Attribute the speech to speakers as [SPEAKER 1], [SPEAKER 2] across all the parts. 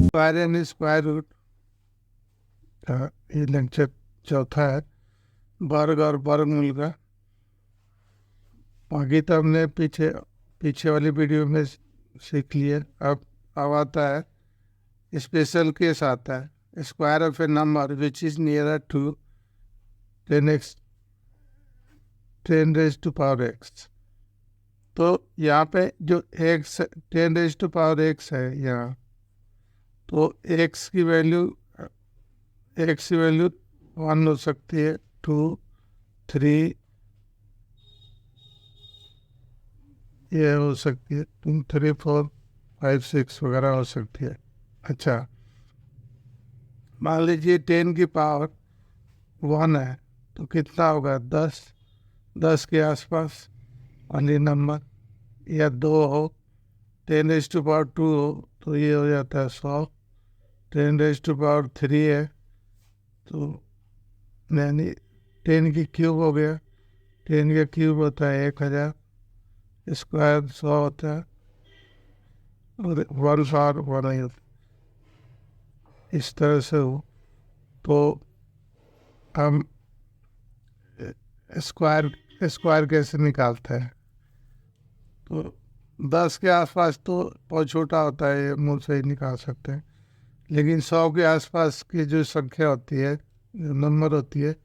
[SPEAKER 1] Square and square root का ये lecture चौथा है, वर्ग और वर्गमूल का। बाकी तो हमने पीछे पीछे वाली वीडियो में सीख लिए। अब आता है स्पेशल केस आता है, square of a number which is nearer to 10x 10⁻⁴x। तो यहाँ पे जो x 10⁻⁴x है यहाँ, तो x की वैल्यू 1 हो सकती है, 2, 3 ये हो सकती है, 2, 3, 4, 5, 6 वगैरह हो सकती है। अच्छा, मान लीजिए 10 की पावर 1 है तो कितना होगा? 10 के आसपास वाली नंबर, या 2 हो, 10⁻² हो तो ये हो जाता है 100, 10⁻³ है तो यानी 10 की क्यूब हो गया, 10 का क्यूब होता है 1000, स्क्वायर 100 होता है और 1 नहीं होता। इस तरह से हो तो हम स्क्वायर स्क्वायर कैसे निकालते हैं? तो 10 के आसपास तो बहुत छोटा होता है, ये मुँह से ही निकाल सकते हैं, लेकिन 100 के आसपास की जो संख्या होती है, जो नंबर होती है,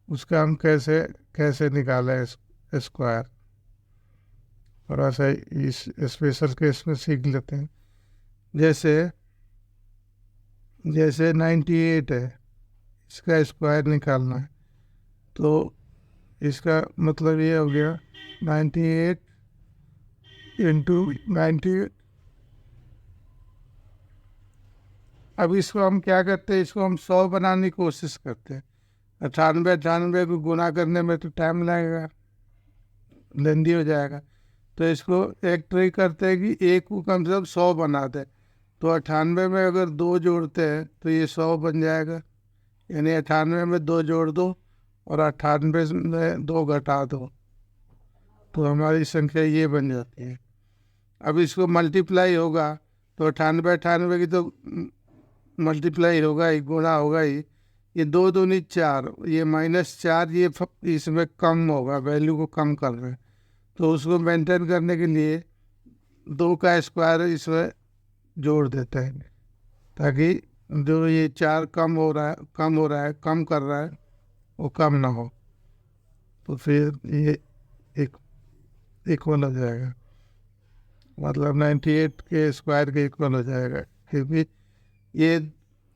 [SPEAKER 1] उसका हम कैसे कैसे निकालें स्क्वायर? थोड़ा सा इस स्पेशल केस में सीख लेते हैं। जैसे 98 है, इसका स्क्वायर निकालना है, तो इसका मतलब ये हो गया 98 इंटू 98। अब इसको हम क्या करते हैं, इसको हम 100 बनाने की कोशिश करते हैं। 98 को गुना करने में तो टाइम लगेगा, लेंदी हो जाएगा। तो इसको एक ट्रिक करते हैं कि एक को कम से कम 100 बना दे। तो 98 में अगर 2 जोड़ते हैं तो ये 100 बन जाएगा, यानी 98 में 2 जोड़ दो और 98 में 2 घटा दो तो हमारी संख्या ये बन जाती है। अब इसको मल्टीप्लाई होगा तो 98 की तो मल्टीप्लाई होगा ही, गुणा होगा ही। ये 2 दूनी 4, ये -4, ये इसमें कम होगा, वैल्यू को कम कर रहे हैं। तो उसको मेंटेन करने के लिए 2 का स्क्वायर इसमें जोड़ देते हैं, ताकि जो ये 4 कम कर रहा है वो कम ना हो। तो फिर ये एक इक्वल हो जाएगा, मतलब 98 के स्क्वायर के इक्वल हो जाएगा, क्योंकि ये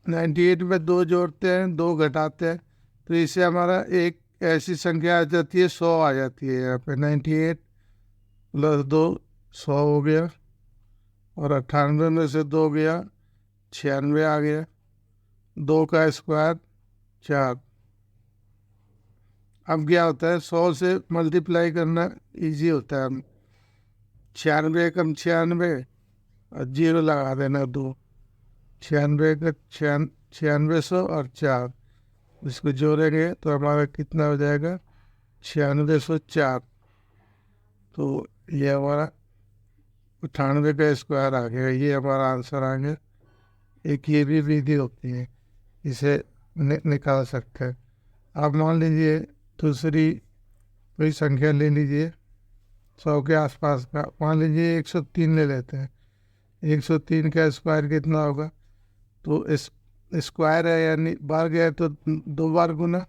[SPEAKER 1] 98 में 2 जोड़ते हैं, 2 घटाते हैं, तो इससे हमारा एक ऐसी संख्या आ जाती है, 100 आ जाती है। यहाँ पे 98 + 2 100 हो गया, और 98 में से 2 गया 96 आ गया, 2 का स्क्वायर 4। अब क्या होता है, 100 से मल्टीप्लाई करना इजी होता है। 96 कम 96 और 0 लगा देना 2, 96 का 9600 और 4, इसको जोड़ेंगे तो हमारा कितना हो जाएगा? 9604। तो ये हमारा 98 का स्क्वायर आ गया, ये हमारा आंसर आ गया। एक ये भी विधि होती है, इसे निकाल सकते हैं। आप मान लीजिए दूसरी कोई संख्या ले लीजिए 100 के आसपास का, मान लीजिए 103 ले लेते हैं। 103 का स्क्वायर कितना होगा? तो इस स्क्वायर है यानी बार गया तो 2 बार गुना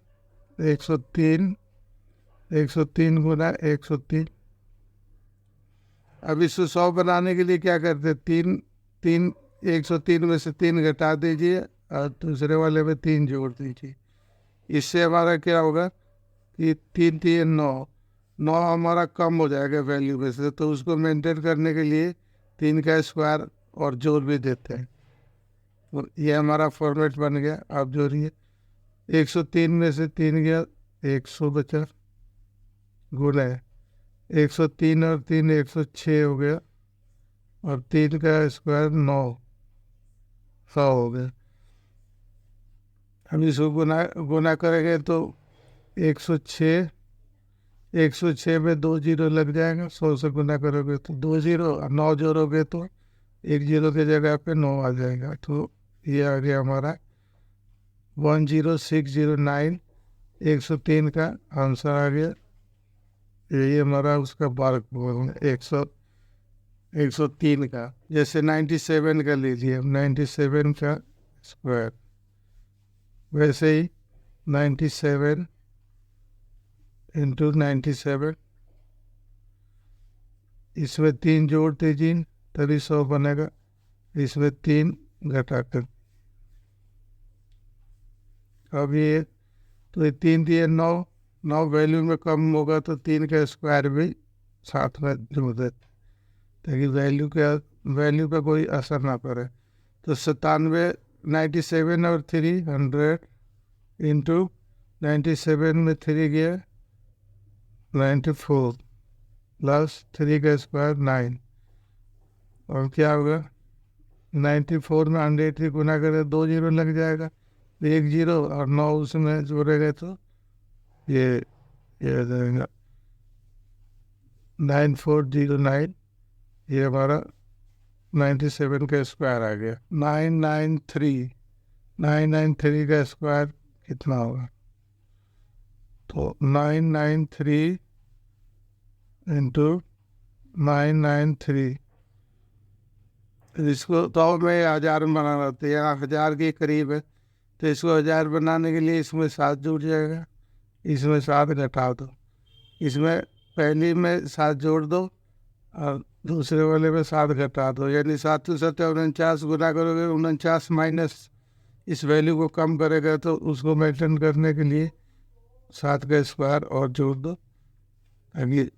[SPEAKER 1] 103, 103 गुना 103। अब इसको 100 बनाने के लिए क्या करते हैं, 103 में से 3 घटा दीजिए और दूसरे वाले में 3 जोड़ दीजिए। इससे हमारा क्या होगा कि 3 3 9 हमारा कम हो जाएगा वैल्यू में से, तो उसको मेंटेन करने के लिए 3 का स्क्वायर और जोड़ भी देते हैं। तो ये हमारा फॉर्मेट बन गया। आप जोड़िए, 103 में से 3 गया 100 बचा, गुना 103 और 3 106 हो गया, और 3 का स्क्वायर 100 हो गया। हम इसको गुना करेंगे तो 106 में 2 जीरो लग जाएगा। 100 से गुना करोगे तो 2 जीरो, और 9 जोड़ोगे तो 1 जीरो की जगह पे 9 आ जाएगा। तो ये आ गया हमारा 10609, 103 का आंसर आ गया। यही हमारा उसका वर्ग 103 का। जैसे 97 का लीजिए, 97 का स्क्वायर, वैसे ही 97 इंटू 97, इसमें 3 जोड़ दीजिए तभी 100 बनेगा, इसमें 3 घटा कर। अब ये तो ये 3 दिए 9, 9 वैल्यू में कम होगा तो 3 का स्क्वायर भी साथ में जोड़ देते ताकि वैल्यू का कोई असर ना पड़े। तो 97, 97 और 300 इंटू 97 में 3 गया 94 प्लस 3 का स्क्वायर 9, और क्या होगा 94 में 100 गुना करें 2 जीरो लग जाएगा, 1 जीरो और 9 उसमें जोड़ेगा तो ये हो जाएगा 9409। ये हमारा 97 का स्क्वायर आ गया। 993 का स्क्वायर कितना होगा? तो 993 इंटू 993, इसको तो में 1000 में बनाना होता है, यहाँ 1000 के करीब है, तो इसको 1000 बनाने के लिए इसमें 7 जुड़ जाएगा, इसमें 7 घटा दो, इसमें पहली में 7 जोड़ दो और दूसरे वाले में 7 घटा दो, यानी 7 7 49 गुना करोगे, 49 माइनस इस वैल्यू को कम करेगा, तो उसको मेंटेन करने के लिए 7 का स्क्वायर और जोड़ दो ताकि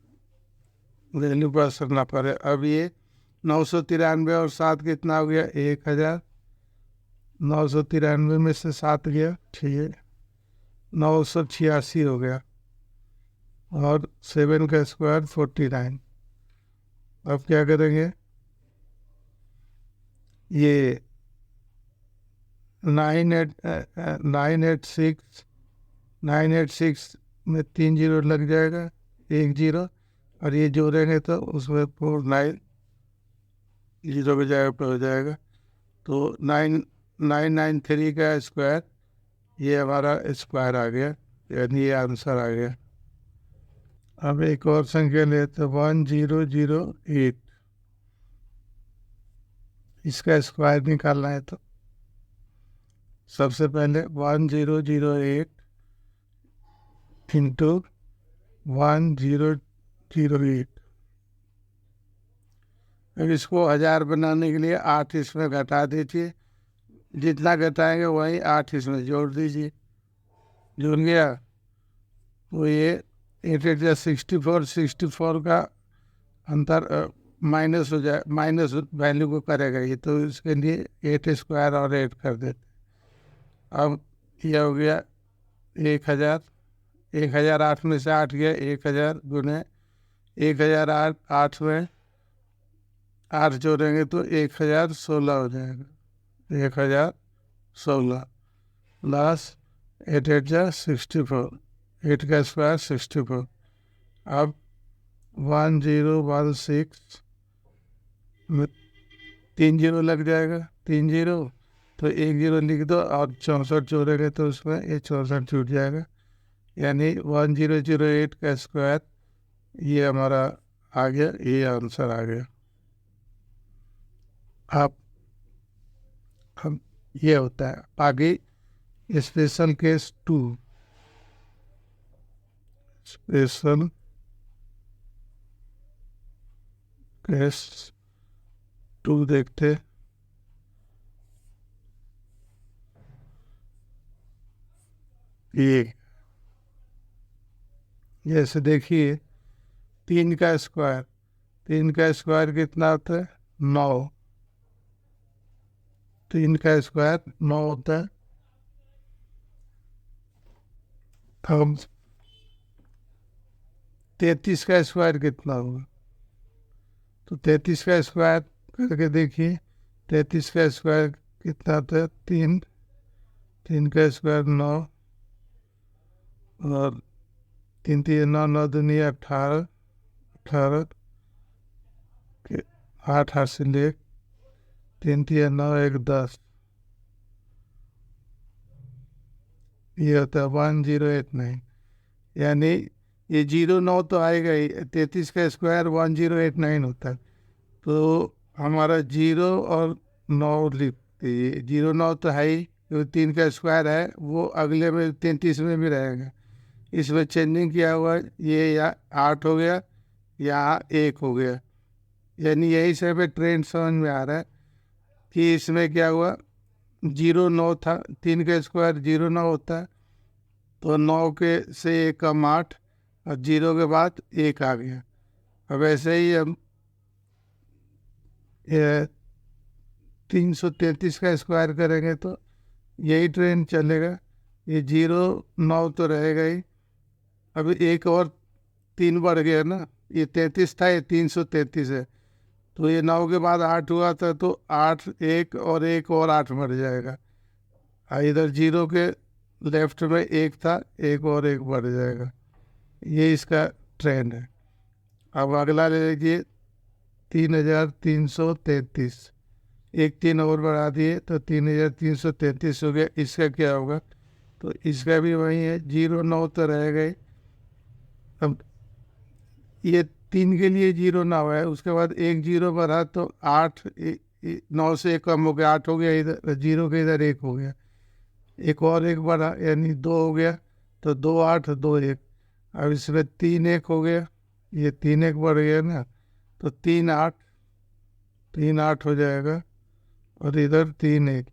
[SPEAKER 1] वैल्यू पर असर ना पड़े। अब ये 993 और 7 कितना हो गया? 1000। 993 में से 7 गया, ठीक है, 986 हो गया, और 7 का स्क्वायर 49। अब क्या करेंगे? ये 986 में 3 जीरो लग जाएगा, 1 जीरो, और ये जोड़ेंगे तो उसमें 49 जीरो की जगह पर हो जाएगा। तो 993 का स्क्वायर, ये हमारा स्क्वायर आ गया, यानी ये आंसर आ गया। अब एक और संख्या लेते 1008, इसका स्क्वायर निकालना है। तो सबसे पहले 1008 इंटू 1008, अब इसको 1000 बनाने के लिए 8 इसमें घटा दीजिए, जितना घटाएंगे वही 8 इसमें जोड़ दीजिए, जुड़ गया। तो ये 8 64, 64 का अंतर माइनस हो जाए, माइनस वैल्यू को करेगा ये, तो इसके लिए 8 स्क्वायर और 8 कर देते। अब ये हो गया 1000, 1008 में से 8 गया, 1000 गुने 1008, 8 में 8 जोड़ेंगे तो 1016 हो जाएगा, 1016 प्लस 8 8 64, 8 का स्क्वायर 64। अब 1016 में 3 जीरो लग जाएगा, 3 जीरो, तो 1 जीरो लिख दो और 64 जोड़ेंगे तो उसमें ये 64 छूट जाएगा, यानी 1008 का स्क्वायर ये हमारा आ गया, ये आंसर आ गया। अब हम ये होता है आगे स्पेशल केस 2, स्पेशल केस 2 देखते। ये जैसे देखिए 3 का स्क्वायर, 3 का स्क्वायर कितना होता है? 9, 3 का स्क्वायर 9 होता है। हम 33 का स्क्वायर कितना होगा? तो 33 का स्क्वायर करके देखिए, 33 का स्क्वायर कितना होता है? 3, 3 का स्क्वायर 9, और 3 3 9, 9 दूनी 18, 18 के 8 हाथ से ले, 3 3 9 1 10, ये होता है 1089, यानी ये 09 तो आएगा ही, 33 का स्क्वायर 1089 होता है। तो हमारा 0 और 9 लिख दीजिए। 09 तो है ही, जो 3 का स्क्वायर है वो अगले में 33 में भी रहेगा। इसमें चेंजिंग किया हुआ है, ये या 8 हो गया, यहाँ 1 हो गया, यानी यही से हमें ट्रेंड समझ में आ रहा है कि इसमें क्या हुआ। 09 था, 3 का स्क्वायर 09 होता है, तो 9 के से 1 कम 8, और 0 के बाद 1 आ गया। अब ऐसे ही हम 333 का स्क्वायर करेंगे तो यही ट्रेंड चलेगा। ये 09 तो रहेगा ही, अभी एक और 3 बढ़ गया ना, ये 33 था, ये 333 है, तो ये 9 के बाद 8 हुआ था, तो 8 1 और 1 और 8 बढ़ जाएगा। इधर 0 के लेफ्ट में 1 था, 1 और 1 बढ़ जाएगा। ये इसका ट्रेंड है। अब अगला ले लीजिए 3333, एक 3 और बढ़ा दिए तो 3333 हो गया। इसका क्या होगा, तो इसका भी वही है, 09 तो रहेगा ही। अब ये 3 के लिए 09 है, उसके बाद 1 0 बढ़ा तो 8, 9 से 1 कम हो गया, 8 हो गया, इधर 0 के इधर 1 हो गया, एक और 1 बढ़ा यानी 2 हो गया, तो 2 8 2 1। अब इसमें 3 1 हो गया, ये 3 1 बढ़ गया ना, तो 3 8, 3 8 हो जाएगा, और इधर 3 1,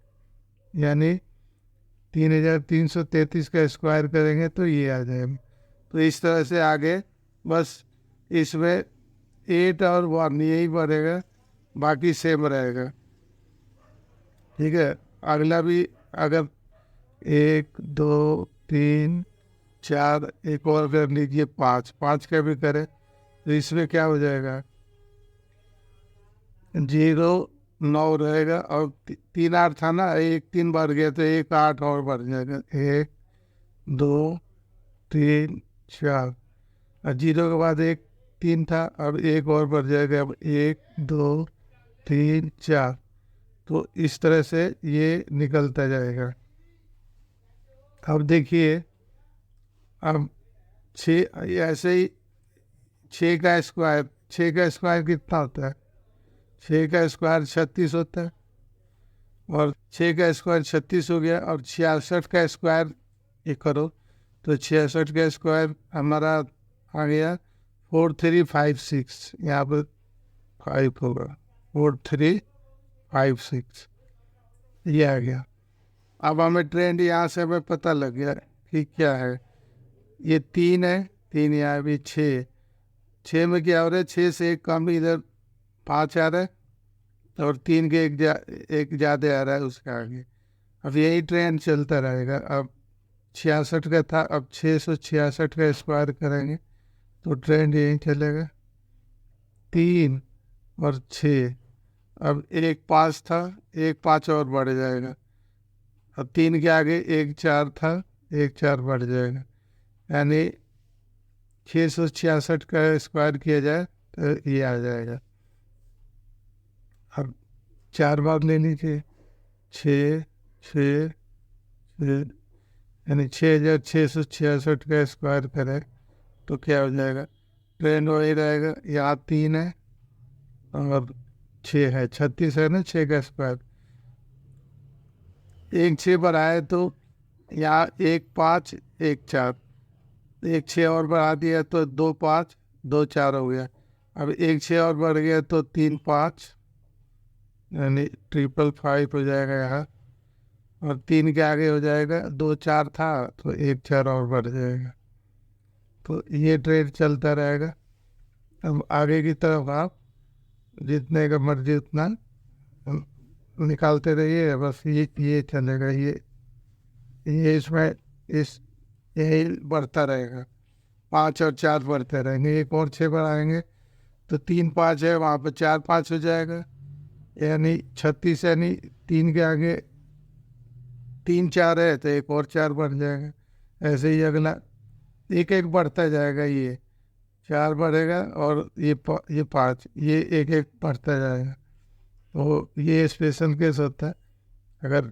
[SPEAKER 1] यानी 3333 का स्क्वायर करेंगे तो ये आ जाएगा। तो इस तरह से आगे बस इसमें 8 और 1 यही बढ़ेगा, बाकी सेम रहेगा। ठीक है, अगला भी अगर 1 2 3 4, एक और कर लीजिए 5, 5 का भी करें तो इसमें क्या हो जाएगा, 0 9 रहेगा, और 3 8 था ना, 1 3 बढ़ गया तो 1 8 और बढ़ जाएगा, 1 2 3 4, और 0 के बाद 1 3 था, अब 1 और बढ़ जाएगा, अब 1 2 3 4। तो इस तरह से ये निकलता जाएगा। अब देखिए, अब 6 ऐसे ही 6 का स्क्वायर, 6 का स्क्वायर कितना होता है, 6 का स्क्वायर 36 होता है, और 6 का स्क्वायर 36 हो गया, और 66 का स्क्वायर ये करो तो 66 का स्क्वायर हमारा आ गया 4356, यहाँ पर 5 होगा, 4356 ये आ गया। अब हमें ट्रेंड यहाँ से हमें पता लग गया कि क्या है। ये 3 है, 3 यहाँ भी 6, 6 में क्या हो रहा है, 6 से 1 कम, इधर 5 आ रहा है, और 3 के एक ज़्यादा आ रहा है उसके आगे। अब यही ट्रेंड चलता रहेगा। अब 66 का था, अब 666 का स्क्वायर करेंगे तो ट्रेंड यही चलेगा, 3 और 6। अब 1 5 था, 1 5 और बढ़ जाएगा, अब 3 के आगे 1 4 था, 1 4 बढ़ जाएगा, यानी 666 का स्क्वायर किया जाए तो ये आ जाएगा। अब 4 बार ले लीजिए, 6 6 6, यानी 6666 का स्क्वायर करें तो क्या हो जाएगा, ट्रेंड वही रहेगा। यहाँ 3 है और 6 है, 36 है ना 6 का स्क्वायर, 1 6 बढ़ाए तो यहाँ 1 5 1 4, 1 6 और बढ़ा दिया तो 2 5 2 4 हो गया। अब 1 6 और बढ़ गया तो 3 5, यानी 555 हो जाएगा यहाँ, और 3 के आगे हो जाएगा 2 4 था तो 1 4 और बढ़ जाएगा। तो ये ट्रेड चलता रहेगा। अब आगे की तरफ आप जितने का मर्जी उतना निकालते रहिए, बस ये चलेगा, ये इसमें इस यही बढ़ता रहेगा, 5 और 4 बढ़ते रहेंगे, एक और 6 बढ़ाएंगे तो 3 5 है, वहाँ पर 4 5 हो जाएगा, यानी 36, यानी 3 के आगे 3 4 है तो एक और 4 बढ़ जाएगा। ऐसे ही अगला एक एक बढ़ता जाएगा, ये 4 बढ़ेगा, और ये 5, ये एक एक बढ़ता जाएगा। तो ये स्पेशल केस होता है। अगर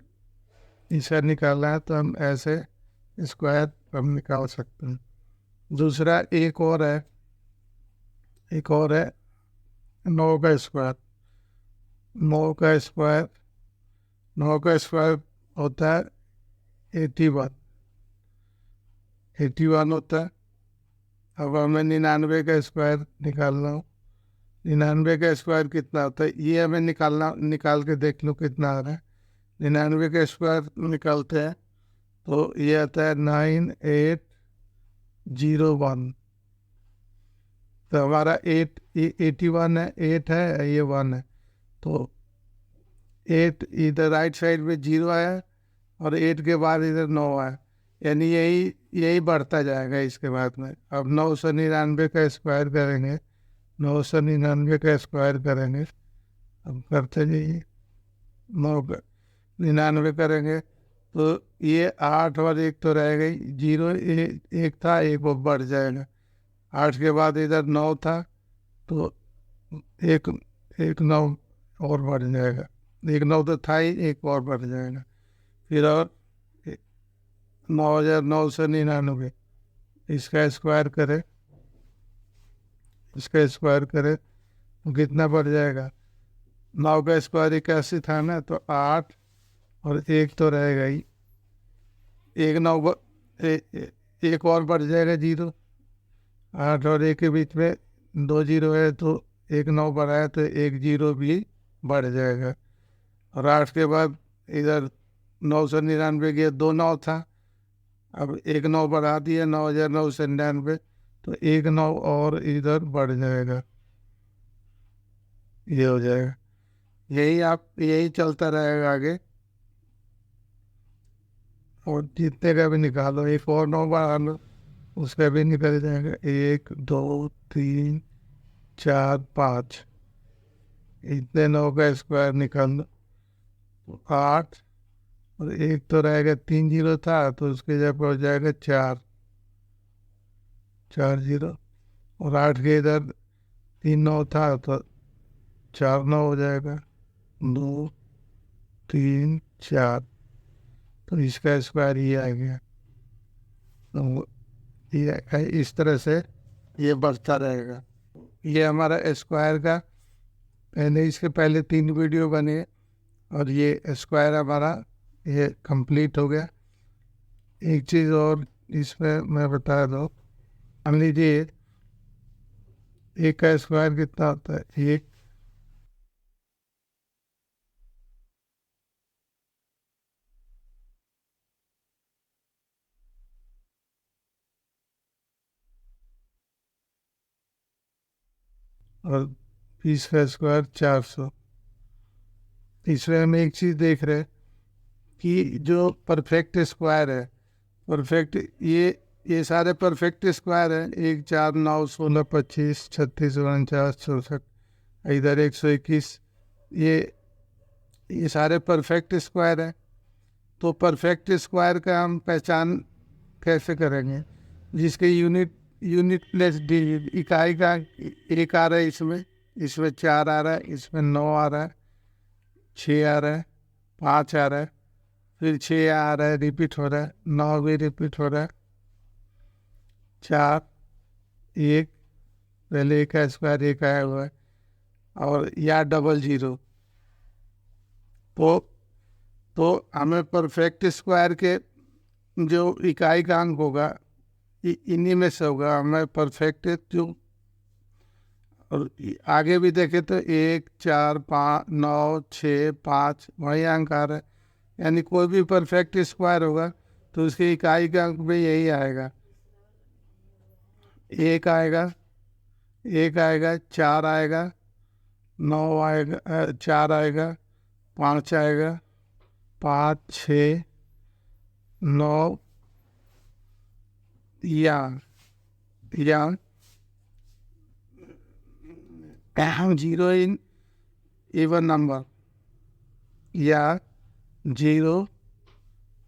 [SPEAKER 1] इसका निकालना है तो हम ऐसे स्क्वायर हम निकाल सकते हैं। दूसरा एक और है 9 का स्क्वायर। 9 का स्क्वायर होता है 81। 81 होता है। अब हमें 99 का स्क्वायर निकालना हो। 99 का स्क्वायर कितना होता है ये हमें निकाल के देख लो कितना आ रहा है। 99 का स्क्वायर निकालते हैं तो ये आता है 9801। तो हमारा 81 है, 8 है, ये 1 है। तो 8 इधर राइट साइड में 0 आया और 8 के बाद इधर 9 आया, यानी यही यही बढ़ता जाएगा इसके बाद में। अब 999 का स्क्वायर करेंगे, 999 का स्क्वायर करेंगे। अब करते जाइए, 999 करेंगे तो ये 8 और 1 तो रह गई, 0 एक था, एक वो बढ़ जाएगा। 8 के बाद इधर 9 था तो एक एक 9 और बढ़ जाएगा। एक 9 तो था ही, एक और बढ़ जाएगा। फिर और 9999 इसका स्क्वायर करें, इसका स्क्वायर करें तो कितना बढ़ जाएगा। 9 का स्क्वायर 81 था ना, तो 8 और 1 तो रहेगा ही, एक 9 एक और बढ़ जाएगा 0। 8 और 1 के बीच में 2 0 है तो एक 9 बढ़ा है तो एक 0 भी बढ़ जाएगा। और 8 के बाद इधर 999 के 2 9 था, अब एक 9 बढ़ा दिया, 9999, तो एक 9 और इधर बढ़ जाएगा, ये हो जाएगा। यही चलता रहेगा आगे। और जितने का भी निकालो, एक और 9 बढ़ा लो, उसका भी निकल जाएगा। 1 2 3 4 5, इतने 9 का स्क्वायर निकाल लो। 8 और 1 तो रहेगा, 3 0 था तो उसके जगह हो जाएगा 4 0। और 8 के इधर 3 9 था तो 4 9 हो जाएगा, 2 3 4, तो इसका स्क्वायर ये आ गया। तो ये इस तरह से ये बढ़ता रहेगा। ये हमारा स्क्वायर का इसके पहले 3 वीडियो बने और ये स्क्वायर हमारा ये कंप्लीट हो गया। एक चीज़ और इसमें मैं बता दूँ, मान लीजिए 1 का स्क्वायर कितना होता है, 1। और 20 का स्क्वायर 400। तीसरे हम एक चीज़ देख रहे हैं कि जो परफेक्ट स्क्वायर है, परफेक्ट ये सारे परफेक्ट स्क्वायर हैं। 1 4 9 16 25 36 49 64, इधर 121, ये सारे परफेक्ट स्क्वायर हैं। तो परफेक्ट स्क्वायर का हम पहचान कैसे करेंगे, जिसके यूनिट प्लेस डिजिट इकाई का 1 आ रहा है, इसमें 4 आ रहा है, इसमें 9 आ रहा है, 6 आ रहा है, 5 आ रहा है, फिर 6 आ रहा है, रिपीट हो रहा है, 9 भी रिपीट हो रहा है, 4 1, पहले 1 का स्क्वायर 1 आया हुआ है, और या डबल 0। तो हमें परफेक्ट स्क्वायर के जो इकाई का अंक होगा इन्हीं में से होगा हमें परफेक्ट। जो और आगे भी देखे तो 1 4 5 9 6 5 वही अंक आ रहा है, यानी कोई भी परफेक्ट स्क्वायर होगा तो उसकी इकाई का अंक भी यही आएगा। 1 आएगा, 1 आएगा, 4 आएगा, 9 आएगा, 4 आएगा, 5 आएगा, 5 6 9, या 0 इन इवन नंबर, या 0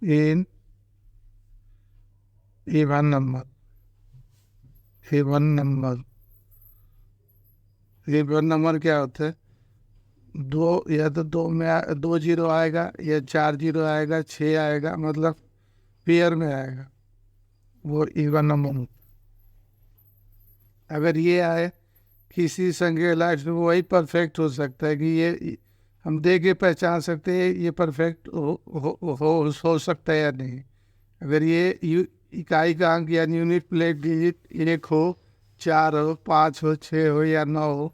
[SPEAKER 1] in even number. Even number क्या होता है, दो, या तो 2 में 2 0 आएगा, या 4 0 आएगा, 6 आएगा, मतलब पेयर में आएगा। वो इवन नंबर। अगर ये आए किसी संख्या लाइफ में, वही परफेक्ट हो सकता है कि ये हम देख के पहचान सकते हैं ये परफेक्ट हो सकता है या नहीं। अगर ये इकाई का अंक यानी यूनिट प्लेस डिजिट 1 हो, 4 हो, 5 हो, 6 हो या 9 हो,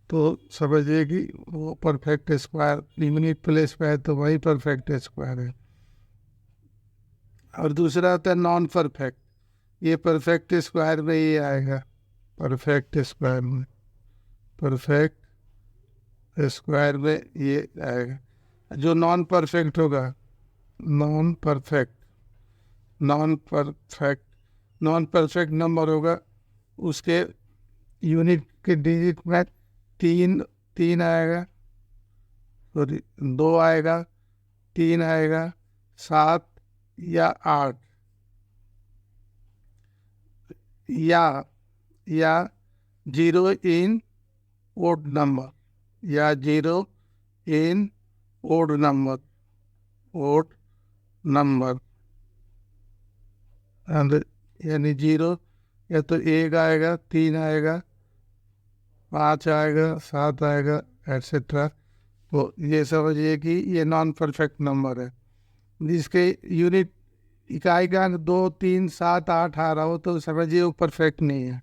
[SPEAKER 1] तो समझिए कि वो परफेक्ट स्क्वायर, यूनिट प्लेस पे है तो वही परफेक्ट स्क्वायर है। और दूसरा होता है नॉन परफेक्ट, ये परफेक्ट स्क्वायर में ही आएगा, परफेक्ट स्क्वायर में, परफेक्ट स्क्वायर में ये आएगा। जो नॉन परफेक्ट होगा, non perfect, non perfect, non perfect number होगा, उसके यूनिट के डिजिट में 3 आएगा, सॉरी 2 आएगा, 3 आएगा, 7 या 8, या 0 इन ओड नंबर, या 0 इन ओड नंबर, ओड नंबर यानी 0 या तो 1 आएगा, 3 आएगा, 5 आएगा, 7 आएगा, एट्सेट्रा। तो ये समझिए कि ये नॉन परफेक्ट नंबर है। जिसके यूनिट इकाई का 2, 3, 7, 8 आ रहा हो तो समझिए वो परफेक्ट नहीं है।